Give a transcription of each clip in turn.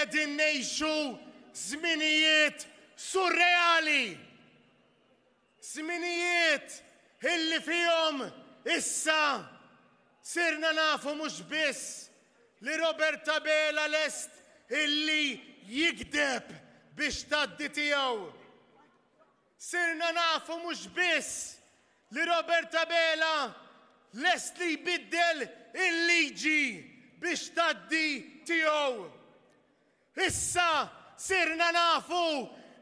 qegħdin ngħixu żminijiet surreali. Żminijiet illi fihom issa sirna nafu mhux biss li Robert Abela lest illi jikdeb biex tgħaddi tiegħu. Sirna nafu mhux biss li Robert Abela lest li jbiddel il-liġi biex tgħaddi tiegħu. Issa sirna nafu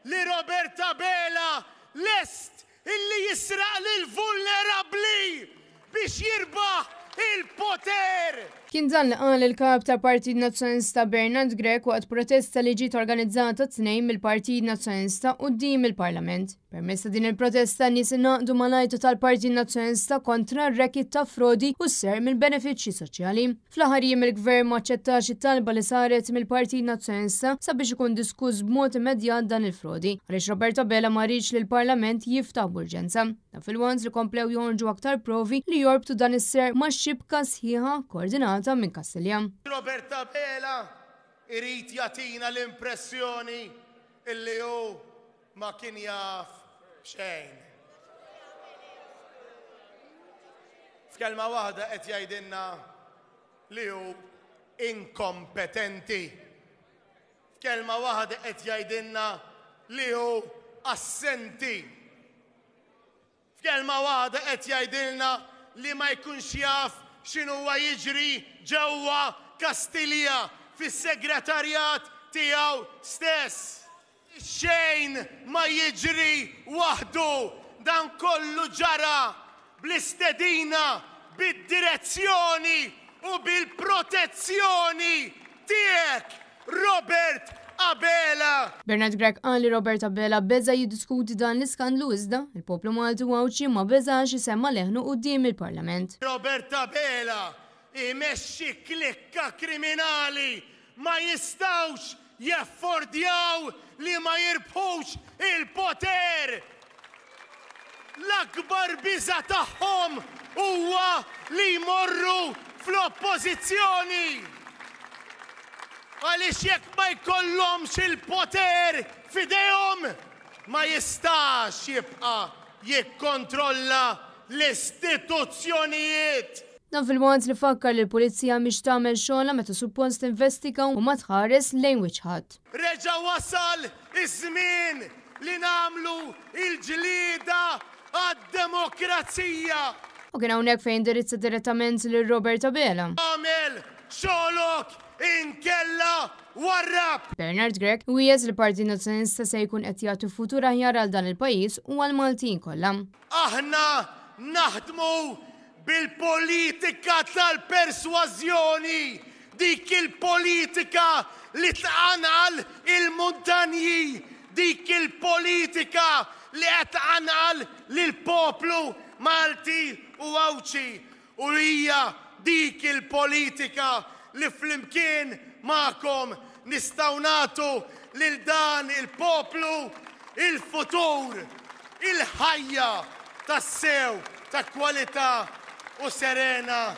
li Robert Abela lest illi jisraq lil vulnerabbli biex jirbaħ il-poter. Kien dan li qal il-kap tal-Partit Nazzjonalista Bernard Grech waqt protesta li ġiet organizzata tnejn mill-Partit Nazzjonalista quddiem il-Parlament. Permezz ta' din il-protesta nies ingħaqdu mal-għajta tal-Partit Nazzjonalista kontra r-rekit ta' frodi u s-ser mill-benefiċċji soċjali. Fl-aħħar jiem il-Gvern ma aċċettax it-talba li saret mill-Partit Nazzjonalista sabiex ikun diskuss b'mod immedjat dan il-frodi, għaliex Robert Abela ma rridx li l-Parlament jiftaħ b'urġenza. Ta' fil-wans li komplew joħorġu aktar provi li jorbtu dan is-ser ma' xibka sħiħa koordinata minn Kastilja. Robert Abela irid jagħtina l-impressjoni illi hu ma kien jaf xejn. F'kelma waħda qed jgħidilna li hu inkompetenti. F'kelma waħda qed jgħidilna li hu assenti. F'kelma waħda qed jgħidilna li ma jkunx jaf x'inhuwa jiġri ġewwa Kastilja fis-segretarjat tiegħu stess. Xejn ma jiġri waħdu, dan kollu ġara bl-istedina, bid-direzzjoni u bil-protezzjoni tiegħek, Robert Abela. Bernard Grech qal li Robert Abela beża jiddiskuti dan l-iskandlu iżda il-poplu Malti Għawċi ma beżax isemma leħnu quddiem il-Parlament. Robert Abela imexxi klikka kriminali ma jistawx jeffordjaw li ma jirbħux il-poter. L-akbar biża tagħhom huwa li jmorru fl-oppożizzjoni. Għaliex jekk ma jkollhomx il-poter f'idejhom ma jistax jibqa' jikkontrolla l-istituzzjonijiet. Dan fil-mod li fakkar li l-Pulizija mhix tagħmel xogħla meta suppost investiga u ma tħares lejn wiċċ ħadd. Reġa' wasal iż-żmien li nagħmlu il-ġlieda għad-demokrazija. U kien hawnhekk fejn indirizza direttament lil Robert Abela. Għamel xogħlok inkella warrab. Bernard Grech wiegħed li l-Partit Nazzjonalista se jkun qed jagħti futur aħjar għal dan il-pajjiż u għall-Maltin kollha. Aħna naħdmu bil-politika tal-persważjoni, dik il-politika li tqanqal il-muntanji, dik il-politika li qed tqanqal lill-poplu Malti u Għawċi. U hija dik il-politika li flimkien magħkom nistgħu nagħtu lil dan il-poplu il-futur, il-ħajja tas-sew ta' kwalità u serena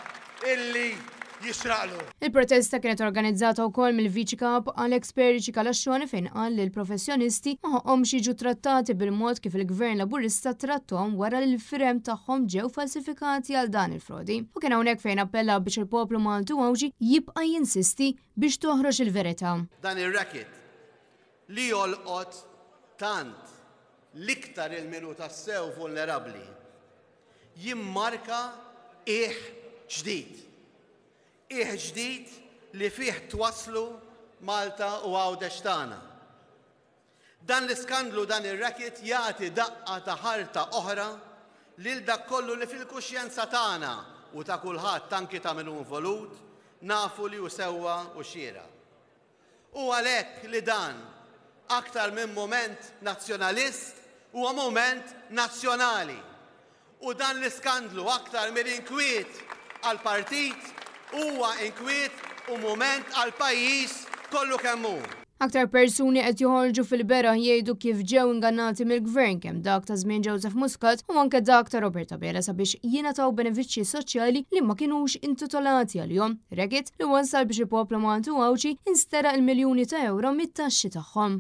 illi jixraqlu. Il-protesta kienet organizzata wkoll mill-Viċi Kap Alex Perici Kalaxxoni fejn qal li l-professjonisti ma ħoqhomx jiġu trattati bil-mod kif il-Gvern Laburista trattom wara li l-firem tagħhom ġew falsifikati għal dan il-frodi. U kien hawnhekk fejn appella biex il-poplu Malti Għawġi jibqa' jinsisti biex toħroġ il-verità. Dan ir-racket li jolqot tant l-iktar il-minu tas-sew vulnerabbli jimmarka ġdid. Ġdid li fih twaslu Malta u Għawdex tagħna. Dan l-iskandlu dan ir-racket jagħti daqqa ta' ħarta oħra lil dak kollu li fil-kuxjenza tagħna u ta' kulħadd anki ta' min involut nafu li hu sewwa u xieraq. U għalhekk li dan aktar minn mument nazzjonalist huwa mument nazzjonali. U dan l-iskandlu aktar minn inkwiet għal partit huwa inkwiet u mument għal pajjiż kollu kemm hu. Aktar persuni qed joħorġu fil-beraħ jgħidu kif ġew ingannati mill-gvern kemm dak ta' żmien Joseph Muscat u anke dak ta' Roberta Bela sabiex jingħataw benefiċċji soċjali li ma kinux intitolati għalihom. Rekit li wansal biex il-poplu Maltu Għawċi instera il-miljuni ta' euro mit-taxxi tagħhom.